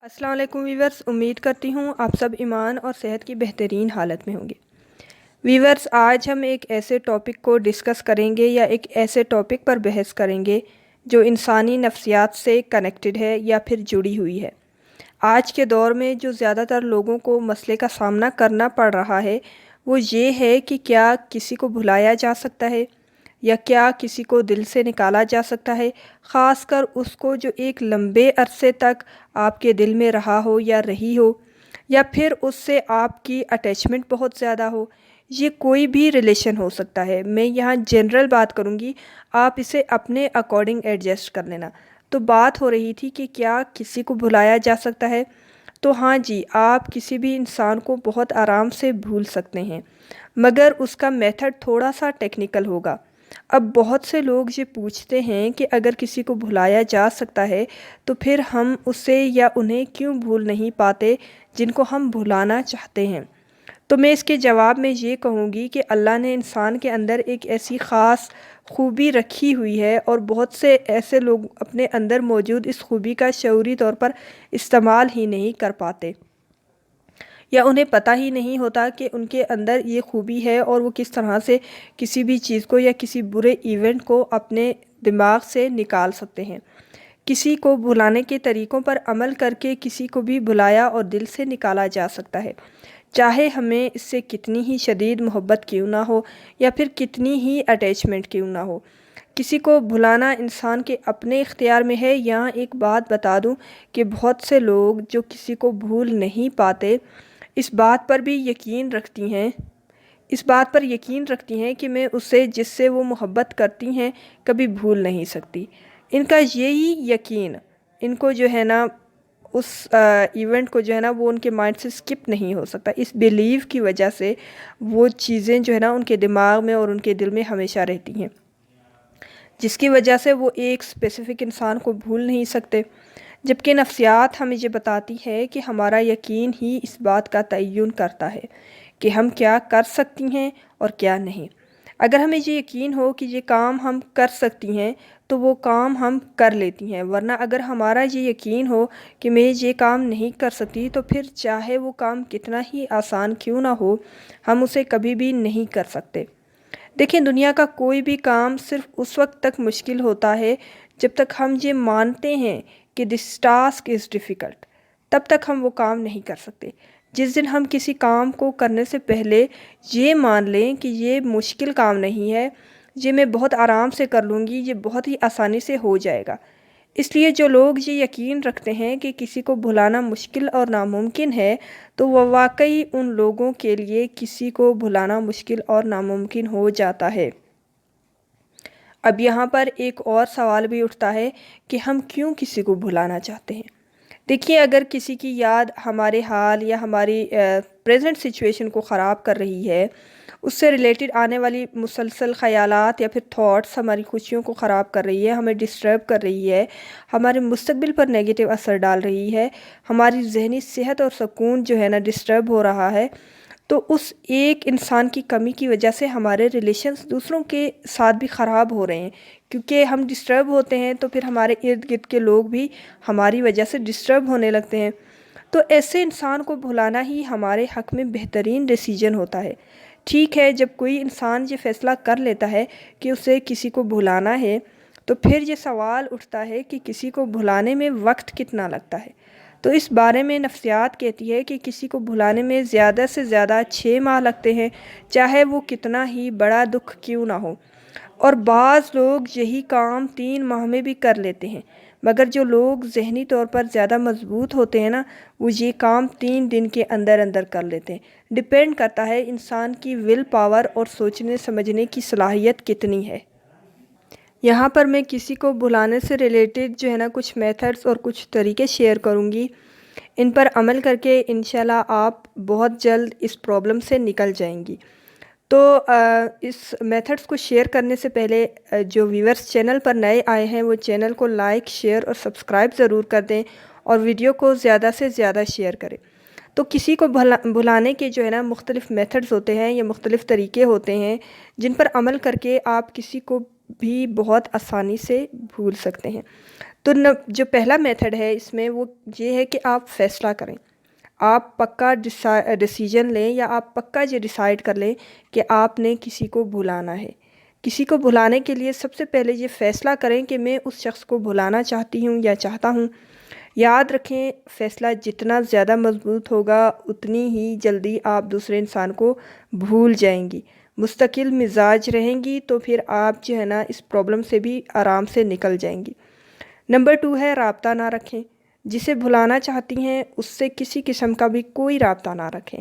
السلام علیکم ویورز، امید کرتی ہوں آپ سب ایمان اور صحت کی بہترین حالت میں ہوں گے۔ ویورز، آج ہم ایک ایسے ٹاپک کو ڈسکس کریں گے یا ایک ایسے ٹاپک پر بحث کریں گے جو انسانی نفسیات سے کنیکٹڈ ہے یا پھر جڑی ہوئی ہے۔ آج کے دور میں جو زیادہ تر لوگوں کو مسئلے کا سامنا کرنا پڑ رہا ہے وہ یہ ہے کہ کیا کسی کو بھلایا جا سکتا ہے یا کیا کسی کو دل سے نکالا جا سکتا ہے، خاص کر اس کو جو ایک لمبے عرصے تک آپ کے دل میں رہا ہو یا رہی ہو، یا پھر اس سے آپ کی اٹیچمنٹ بہت زیادہ ہو۔ یہ کوئی بھی ریلیشن ہو سکتا ہے، میں یہاں جنرل بات کروں گی، آپ اسے اپنے اکارڈنگ ایڈجسٹ کر لینا۔ تو بات ہو رہی تھی کہ کیا کسی کو بھلایا جا سکتا ہے؟ تو ہاں جی، آپ کسی بھی انسان کو بہت آرام سے بھول سکتے ہیں، مگر اس کا میتھڈ تھوڑا سا ٹیکنیکل ہوگا۔ اب بہت سے لوگ یہ پوچھتے ہیں کہ اگر کسی کو بھلایا جا سکتا ہے تو پھر ہم اسے یا انہیں کیوں بھول نہیں پاتے جن کو ہم بھلانا چاہتے ہیں؟ تو میں اس کے جواب میں یہ کہوں گی کہ اللہ نے انسان کے اندر ایک ایسی خاص خوبی رکھی ہوئی ہے اور بہت سے ایسے لوگ اپنے اندر موجود اس خوبی کا شعوری طور پر استعمال ہی نہیں کر پاتے، یا انہیں پتہ ہی نہیں ہوتا کہ ان کے اندر یہ خوبی ہے اور وہ کس طرح سے کسی بھی چیز کو یا کسی برے ایونٹ کو اپنے دماغ سے نکال سکتے ہیں۔ کسی کو بھلانے کے طریقوں پر عمل کر کے کسی کو بھی بھلایا اور دل سے نکالا جا سکتا ہے، چاہے ہمیں اس سے کتنی ہی شدید محبت کیوں نہ ہو یا پھر کتنی ہی اٹیچمنٹ کیوں نہ ہو۔ کسی کو بھلانا انسان کے اپنے اختیار میں ہے۔ یہاں ایک بات بتا دوں کہ بہت سے لوگ جو کسی کو بھول نہیں پاتے اس بات پر یقین رکھتی ہیں کہ میں اسے جس سے وہ محبت کرتی ہیں کبھی بھول نہیں سکتی۔ ان کا یہی یقین ان کو جو ہے نا اس ایونٹ کو جو ہے نا وہ ان کے مائنڈ سے سکپ نہیں ہو سکتا۔ اس بیلیف کی وجہ سے وہ چیزیں جو ہے نا ان کے دماغ میں اور ان کے دل میں ہمیشہ رہتی ہیں، جس کی وجہ سے وہ ایک اسپیسیفک انسان کو بھول نہیں سکتے۔ جبکہ نفسیات ہمیں یہ بتاتی ہے کہ ہمارا یقین ہی اس بات کا تعین کرتا ہے کہ ہم کیا کر سکتی ہیں اور کیا نہیں۔ اگر ہمیں یہ یقین ہو کہ یہ کام ہم کر سکتی ہیں تو وہ کام ہم کر لیتی ہیں، ورنہ اگر ہمارا یہ یقین ہو کہ میں یہ کام نہیں کر سکتی تو پھر چاہے وہ کام کتنا ہی آسان کیوں نہ ہو ہم اسے کبھی بھی نہیں کر سکتے۔ دیکھیں، دنیا کا کوئی بھی کام صرف اس وقت تک مشکل ہوتا ہے جب تک ہم یہ مانتے ہیں کہ دس ٹاسک از ڈیفیکلٹ، تب تک ہم وہ کام نہیں کر سکتے۔ جس دن ہم کسی کام کو کرنے سے پہلے یہ مان لیں کہ یہ مشکل کام نہیں ہے، یہ میں بہت آرام سے کر لوں گی، یہ بہت ہی آسانی سے ہو جائے گا۔ اس لیے جو لوگ یہ یقین رکھتے ہیں کہ کسی کو بھلانا مشکل اور ناممکن ہے تو وہ واقعی ان لوگوں کے لیے کسی کو بھلانا مشکل اور ناممکن ہو جاتا ہے۔ اب یہاں پر ایک اور سوال بھی اٹھتا ہے کہ ہم کیوں کسی کو بھلانا چاہتے ہیں؟ دیکھیے، اگر کسی کی یاد ہمارے حال یا ہماری پریزنٹ سچویشن کو خراب کر رہی ہے، اس سے ریلیٹڈ آنے والی مسلسل خیالات یا پھر تھاٹس ہماری خوشیوں کو خراب کر رہی ہے، ہمیں ڈسٹرب کر رہی ہے، ہمارے مستقبل پر نیگیٹو اثر ڈال رہی ہے، ہماری ذہنی صحت اور سکون جو ہے نا ڈسٹرب ہو رہا ہے، تو اس ایک انسان کی کمی کی وجہ سے ہمارے ریلیشنز دوسروں کے ساتھ بھی خراب ہو رہے ہیں، کیونکہ ہم ڈسٹرب ہوتے ہیں تو پھر ہمارے ارد گرد کے لوگ بھی ہماری وجہ سے ڈسٹرب ہونے لگتے ہیں۔ تو ایسے انسان کو بھلانا ہی ہمارے حق میں بہترین ڈیسیجن ہوتا ہے۔ ٹھیک ہے، جب کوئی انسان یہ فیصلہ کر لیتا ہے کہ اسے کسی کو بھلانا ہے تو پھر یہ سوال اٹھتا ہے کہ کسی کو بھلانے میں وقت کتنا لگتا ہے۔ تو اس بارے میں نفسیات کہتی ہے کہ کسی کو بھلانے میں زیادہ سے زیادہ 6 ماہ لگتے ہیں، چاہے وہ کتنا ہی بڑا دکھ کیوں نہ ہو، اور بعض لوگ یہی کام 3 ماہ میں بھی کر لیتے ہیں، مگر جو لوگ ذہنی طور پر زیادہ مضبوط ہوتے ہیں نا وہ یہ کام 3 دن کے اندر اندر کر لیتے ہیں۔ ڈیپینڈ کرتا ہے انسان کی ول پاور اور سوچنے سمجھنے کی صلاحیت کتنی ہے۔ یہاں پر میں کسی کو بھلانے سے ریلیٹڈ جو ہے نا کچھ میتھڈز اور کچھ طریقے شیئر کروں گی، ان پر عمل کر کے انشاءاللہ آپ بہت جلد اس پرابلم سے نکل جائیں گی۔ تو اس میتھڈز کو شیئر کرنے سے پہلے جو ویورز چینل پر نئے آئے ہیں وہ چینل کو لائک، شیئر اور سبسکرائب ضرور کر دیں اور ویڈیو کو زیادہ سے زیادہ شیئر کریں۔ تو کسی کو بھلانے کے جو ہے نا مختلف میتھڈز ہوتے ہیں یا مختلف طریقے ہوتے ہیں جن پر عمل کر کے آپ کسی کو بھی بہت آسانی سے بھول سکتے ہیں۔ تو جو پہلا میتھڈ ہے اس میں وہ یہ ہے کہ آپ فیصلہ کریں، آپ پکا ڈیسیجن لیں، یا آپ پکا یہ ڈیسائیڈ کر لیں کہ آپ نے کسی کو بھلانا ہے۔ کسی کو بھلانے کے لیے سب سے پہلے یہ فیصلہ کریں کہ میں اس شخص کو بھلانا چاہتی ہوں یا چاہتا ہوں۔ یاد رکھیں، فیصلہ جتنا زیادہ مضبوط ہوگا اتنی ہی جلدی آپ دوسرے انسان کو بھول جائیں گی۔ مستقل مزاج رہیں گی تو پھر آپ جو ہے نا اس پرابلم سے بھی آرام سے نکل جائیں گی۔ نمبر 2 ہے رابطہ نہ رکھیں۔ جسے بھلانا چاہتی ہیں اس سے کسی قسم کا بھی کوئی رابطہ نہ رکھیں۔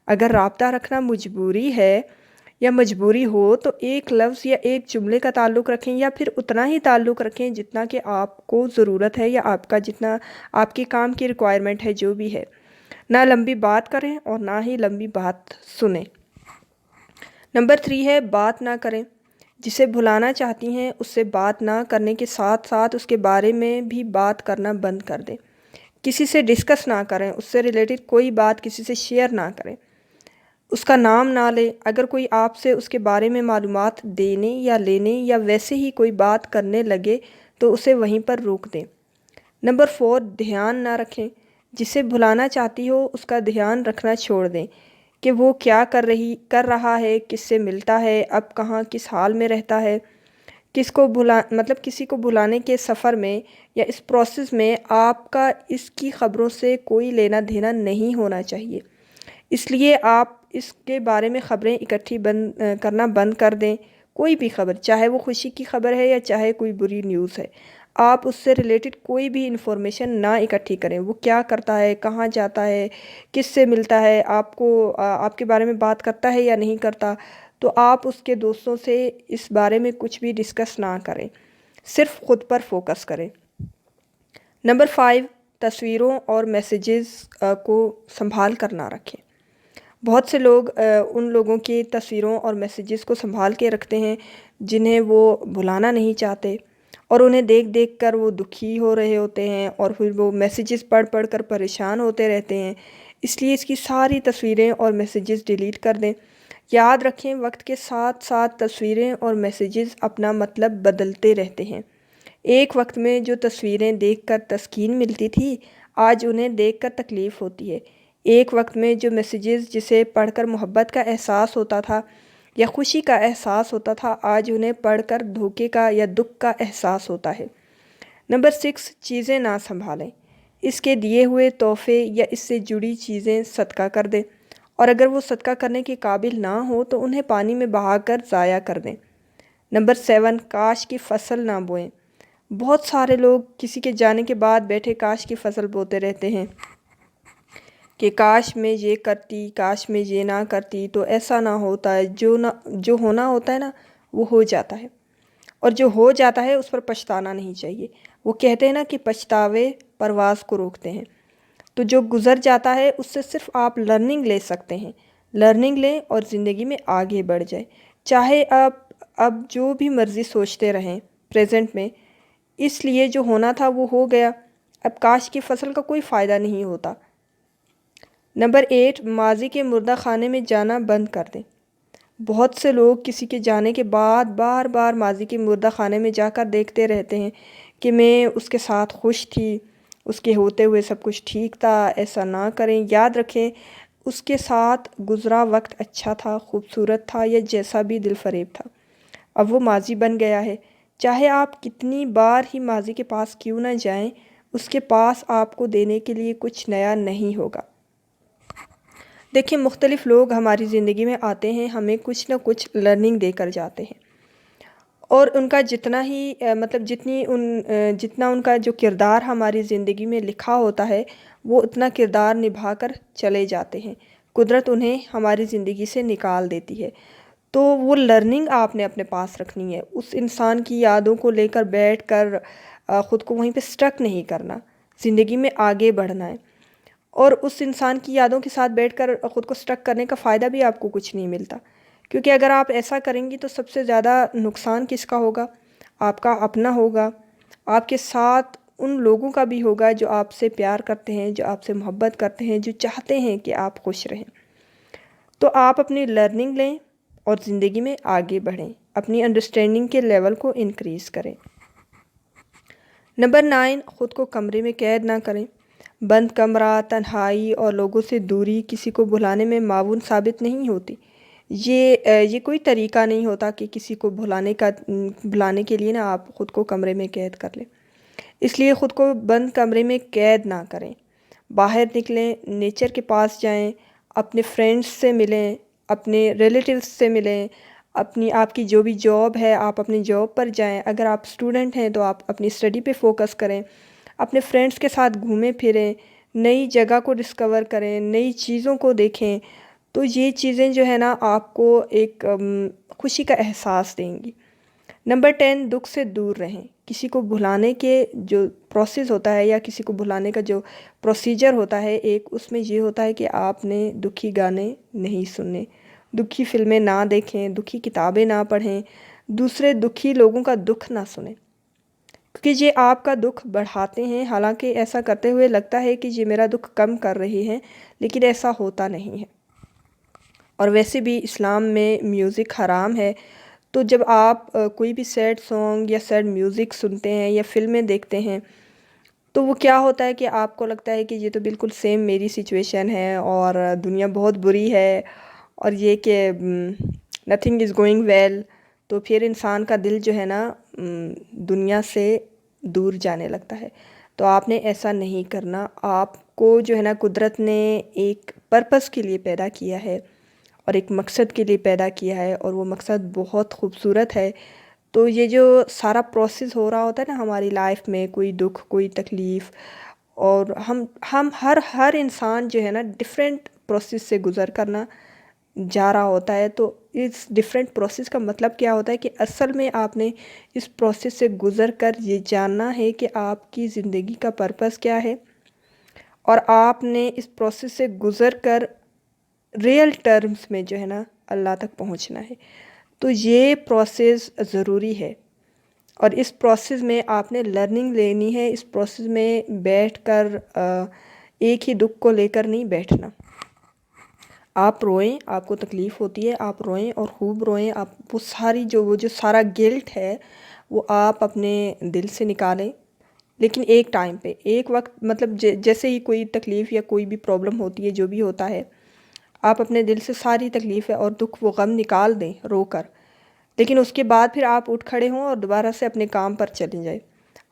اگر رابطہ رکھنا مجبوری ہے یا مجبوری ہو تو ایک لفظ یا ایک جملے کا تعلق رکھیں، یا پھر اتنا ہی تعلق رکھیں جتنا کہ آپ کو ضرورت ہے، یا آپ کا جتنا آپ کے کام کی ریکوائرمنٹ ہے جو بھی ہے۔ نہ لمبی بات کریں اور نہ ہی لمبی بات سنیں۔ نمبر 3 ہے بات نہ کریں۔ جسے بھلانا چاہتی ہیں اس سے بات نہ کرنے کے ساتھ ساتھ اس کے بارے میں بھی بات کرنا بند کر دیں۔ کسی سے ڈسکس نہ کریں، اس سے ریلیٹڈ کوئی بات کسی سے شیئر نہ کریں، اس کا نام نہ لیں۔ اگر کوئی آپ سے اس کے بارے میں معلومات دینے یا لینے یا ویسے ہی کوئی بات کرنے لگے تو اسے وہیں پر روک دیں۔ نمبر 4 دھیان نہ رکھیں۔ جسے بھلانا چاہتی ہو اس کا دھیان رکھنا چھوڑ دیں کہ وہ کیا کر رہا ہے، کس سے ملتا ہے، اب کہاں کس حال میں رہتا ہے۔ کسی کو بھلانے کے سفر میں یا اس پروسیس میں آپ کا اس کی خبروں سے کوئی لینا دینا نہیں ہونا چاہیے۔ اس لیے آپ اس کے بارے میں خبریں اکٹھی کرنا بند کر دیں۔ کوئی بھی خبر، چاہے وہ خوشی کی خبر ہے یا چاہے کوئی بری نیوز ہے، آپ اس سے ریلیٹڈ کوئی بھی انفارمیشن نہ اکٹھی کریں۔ وہ کیا کرتا ہے، کہاں جاتا ہے، کس سے ملتا ہے، آپ کے بارے میں بات کرتا ہے یا نہیں کرتا، تو آپ اس کے دوستوں سے اس بارے میں کچھ بھی ڈسکس نہ کریں، صرف خود پر فوکس کریں۔ نمبر 5 تصویروں اور میسیجز کو سنبھال کر نہ رکھیں۔ بہت سے لوگ ان لوگوں کی تصویروں اور میسیجز کو سنبھال کے رکھتے ہیں جنہیں وہ بھلانا نہیں چاہتے، اور انہیں دیکھ دیکھ کر وہ دکھی ہو رہے ہوتے ہیں، اور پھر وہ میسیجز پڑھ کر پریشان ہوتے رہتے ہیں۔ اس لیے اس کی ساری تصویریں اور میسیجز ڈیلیٹ کر دیں۔ یاد رکھیں، وقت کے ساتھ ساتھ تصویریں اور میسیجز اپنا مطلب بدلتے رہتے ہیں۔ ایک وقت میں جو تصویریں دیکھ کر تسکین ملتی تھی، آج انہیں دیکھ کر تکلیف ہوتی ہے۔ ایک وقت میں جو میسیجز جسے پڑھ کر محبت کا احساس ہوتا تھا یا خوشی کا احساس ہوتا تھا، آج انہیں پڑھ کر دھوکے کا یا دکھ کا احساس ہوتا ہے۔ نمبر 6 چیزیں نہ سنبھالیں۔ اس کے دیے ہوئے تحفے یا اس سے جڑی چیزیں صدقہ کر دیں، اور اگر وہ صدقہ کرنے کے قابل نہ ہو تو انہیں پانی میں بہا کر ضائع کر دیں۔ نمبر 7 کاش کی فصل نہ بوئیں۔ بہت سارے لوگ کسی کے جانے کے بعد بیٹھے کاش کی فصل بوتے رہتے ہیں کہ کاش میں یہ کرتی، کاش میں یہ نہ کرتی تو ایسا نہ ہوتا ہے۔ جو ہونا ہوتا ہے نا وہ ہو جاتا ہے، اور جو ہو جاتا ہے اس پر پچھتانا نہیں چاہیے۔ وہ کہتے ہیں نا کہ پچھتاوے پرواز کو روکتے ہیں۔ تو جو گزر جاتا ہے اس سے صرف آپ لرننگ لے سکتے ہیں۔ لرننگ لیں اور زندگی میں آگے بڑھ جائیں۔ چاہے آپ اب جو بھی مرضی سوچتے رہیں پریزنٹ میں، اس لیے جو ہونا تھا وہ ہو گیا، اب کاش کی فصل کا کوئی فائدہ نہیں ہوتا۔ نمبر 8 ماضی کے مردہ خانے میں جانا بند کر دیں۔ بہت سے لوگ کسی کے جانے کے بعد بار بار ماضی کے مردہ خانے میں جا کر دیکھتے رہتے ہیں کہ میں اس کے ساتھ خوش تھی، اس کے ہوتے ہوئے سب کچھ ٹھیک تھا۔ ایسا نہ کریں۔ یاد رکھیں، اس کے ساتھ گزرا وقت اچھا تھا، خوبصورت تھا، یا جیسا بھی دل فریب تھا، اب وہ ماضی بن گیا ہے۔ چاہے آپ کتنی بار ہی ماضی کے پاس کیوں نہ جائیں، اس کے پاس آپ کو دینے کے لیے کچھ نیا نہیں ہوگا۔ دیکھیں، مختلف لوگ ہماری زندگی میں آتے ہیں، ہمیں کچھ نہ کچھ لرننگ دے کر جاتے ہیں، اور ان کا جتنا ان کا جو کردار ہماری زندگی میں لکھا ہوتا ہے وہ اتنا کردار نبھا کر چلے جاتے ہیں۔ قدرت انہیں ہماری زندگی سے نکال دیتی ہے، تو وہ لرننگ آپ نے اپنے پاس رکھنی ہے۔ اس انسان کی یادوں کو لے کر بیٹھ کر خود کو وہیں پہ سٹک نہیں کرنا، زندگی میں آگے بڑھنا ہے۔ اور اس انسان کی یادوں کے ساتھ بیٹھ کر خود کو سٹک کرنے کا فائدہ بھی آپ کو کچھ نہیں ملتا، کیونکہ اگر آپ ایسا کریں گی تو سب سے زیادہ نقصان کس کا ہوگا؟ آپ کا اپنا ہوگا۔ آپ کے ساتھ ان لوگوں کا بھی ہوگا جو آپ سے پیار کرتے ہیں، جو آپ سے محبت کرتے ہیں، جو چاہتے ہیں کہ آپ خوش رہیں۔ تو آپ اپنی لرننگ لیں اور زندگی میں آگے بڑھیں، اپنی انڈرسٹینڈنگ کے لیول کو انکریز کریں۔ نمبر 9، خود کو کمرے میں قید نہ کریں۔ بند کمرہ، تنہائی اور لوگوں سے دوری کسی کو بھلانے میں معاون ثابت نہیں ہوتی۔ یہ کوئی طریقہ نہیں ہوتا کہ کسی کو بھلانے کے لیے نا آپ خود کو کمرے میں قید کر لیں۔ اس لیے خود کو بند کمرے میں قید نہ کریں۔ باہر نکلیں، نیچر کے پاس جائیں، اپنے فرینڈس سے ملیں، اپنے ریلیٹیوز سے ملیں، آپ کی جو بھی جاب ہے آپ اپنی جاب پر جائیں۔ اگر آپ اسٹوڈنٹ ہیں تو آپ اپنی اسٹڈی پہ فوکس کریں، اپنے فرینڈس کے ساتھ گھومیں پھریں، نئی جگہ کو ڈسکور کریں، نئی چیزوں کو دیکھیں۔ تو یہ چیزیں جو ہے نا آپ کو ایک خوشی کا احساس دیں گی۔ نمبر 10، دکھ سے دور رہیں۔ کسی کو بھلانے کے جو پروسیس ہوتا ہے یا کسی کو بھلانے کا جو پروسیجر ہوتا ہے اس میں یہ ہوتا ہے کہ آپ نے دکھی گانے نہیں سننے، دکھی فلمیں نہ دیکھیں، دکھی کتابیں نہ پڑھیں، دوسرے دکھی لوگوں کا دکھ نہ سنیں، کیونکہ یہ آپ کا دکھ بڑھاتے ہیں۔ حالانکہ ایسا کرتے ہوئے لگتا ہے کہ یہ میرا دکھ کم کر رہے ہیں، لیکن ایسا ہوتا نہیں ہے۔ اور ویسے بھی اسلام میں میوزک حرام ہے، تو جب آپ کوئی بھی سیڈ سانگ یا سیڈ میوزک سنتے ہیں یا فلمیں دیکھتے ہیں تو وہ کیا ہوتا ہے کہ آپ کو لگتا ہے کہ یہ تو بالکل سیم میری سچویشن ہے اور دنیا بہت بری ہے اور یہ کہ نتھنگ از گوئنگ ویل، تو پھر انسان کا دل جو ہے نا دنیا سے دور جانے لگتا ہے۔ تو آپ نے ایسا نہیں کرنا۔ آپ کو جو ہے نا قدرت نے ایک پرپس کے لیے پیدا کیا ہے اور ایک مقصد کے لیے پیدا کیا ہے، اور وہ مقصد بہت خوبصورت ہے۔ تو یہ جو سارا پروسیس ہو رہا ہوتا ہے نا ہماری لائف میں، کوئی دکھ، کوئی تکلیف، اور ہم ہر انسان جو ہے نا ڈیفرنٹ پروسیس سے گزر کرنا جا رہا ہوتا ہے۔ تو اس ڈیفرنٹ پروسیس کا مطلب کیا ہوتا ہے کہ اصل میں آپ نے اس پروسیس سے گزر کر یہ جاننا ہے کہ آپ کی زندگی کا پرپس کیا ہے، اور آپ نے اس پروسیس سے گزر کر ریئل ٹرمز میں جو ہے نا اللہ تک پہنچنا ہے۔ تو یہ پروسیس ضروری ہے، اور اس پروسیس میں آپ نے لرننگ لینی ہے۔ اس پروسیس میں بیٹھ کر ایک ہی دکھ کو لے کر نہیں بیٹھنا۔ آپ روئیں، آپ کو تکلیف ہوتی ہے، آپ روئیں اور خوب روئیں۔ آپ وہ جو سارا گلٹ ہے وہ آپ اپنے دل سے نکالیں، لیکن ایک ٹائم پہ، ایک وقت، مطلب جیسے ہی کوئی تکلیف یا کوئی بھی پرابلم ہوتی ہے، جو بھی ہوتا ہے، آپ اپنے دل سے ساری تکلیف اور دکھ وہ غم نکال دیں رو کر، لیکن اس کے بعد پھر آپ اٹھ کھڑے ہوں اور دوبارہ سے اپنے کام پر چلے جائیں۔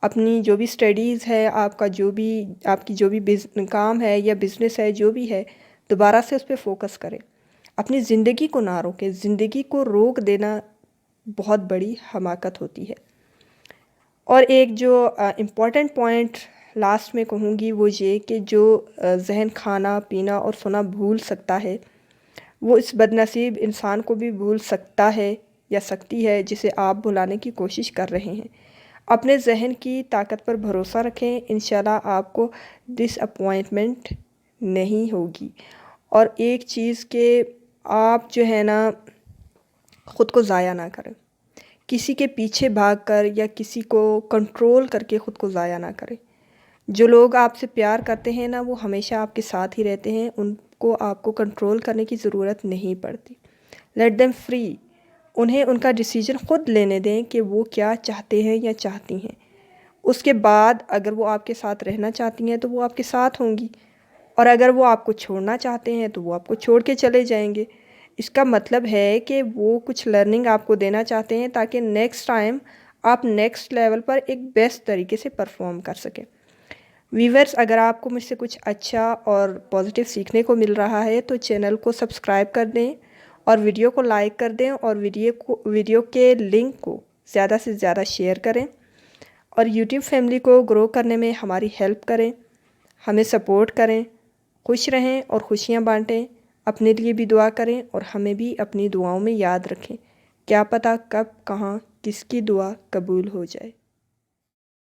اپنی جو بھی اسٹڈیز ہے، آپ کی جو بھی کام ہے یا بزنس ہے، جو بھی ہے، دوبارہ سے اس پہ فوکس کریں۔ اپنی زندگی کو نہ روکیں۔ زندگی کو روک دینا بہت بڑی حماقت ہوتی ہے۔ اور ایک جو امپورٹنٹ پوائنٹ لاسٹ میں کہوں گی وہ یہ کہ جو ذہن کھانا پینا اور سونا بھول سکتا ہے، وہ اس بد نصیب انسان کو بھی بھول سکتا ہے یا سکتی ہے جسے آپ بھلانے کی کوشش کر رہے ہیں۔ اپنے ذہن کی طاقت پر بھروسہ رکھیں، انشاءاللہ آپ کو ڈس اپوائنٹمنٹ نہیں ہوگی۔ اور ایک چیز کہ آپ جو ہے نا خود کو ضائع نہ کریں، کسی کے پیچھے بھاگ کر یا کسی کو کنٹرول کر کے خود کو ضائع نہ کریں۔ جو لوگ آپ سے پیار کرتے ہیں نا وہ ہمیشہ آپ کے ساتھ ہی رہتے ہیں، ان کو آپ کو کنٹرول کرنے کی ضرورت نہیں پڑتی۔ لیٹ دیم فری، انہیں ان کا ڈیسیجن خود لینے دیں کہ وہ کیا چاہتے ہیں یا چاہتی ہیں۔ اس کے بعد اگر وہ آپ کے ساتھ رہنا چاہتی ہیں تو وہ آپ کے ساتھ ہوں گی، اور اگر وہ آپ کو چھوڑنا چاہتے ہیں تو وہ آپ کو چھوڑ کے چلے جائیں گے۔ اس کا مطلب ہے کہ وہ کچھ لرننگ آپ کو دینا چاہتے ہیں تاکہ نیکسٹ ٹائم آپ نیکسٹ لیول پر ایک بیسٹ طریقے سے پرفارم کر سکیں۔ ویورز، اگر آپ کو مجھ سے کچھ اچھا اور پازیٹیو سیکھنے کو مل رہا ہے تو چینل کو سبسکرائب کر دیں اور ویڈیو کو لائک کر دیں، اور ویڈیو کے لنک کو زیادہ سے زیادہ شیئر کریں، اور یوٹیوب فیملی کو گرو کرنے میں ہماری ہیلپ کریں، ہمیں سپورٹ کریں۔ خوش رہیں اور خوشیاں بانٹیں، اپنے لیے بھی دعا کریں اور ہمیں بھی اپنی دعاؤں میں یاد رکھیں۔ کیا پتہ کب کہاں کس کی دعا قبول ہو جائے۔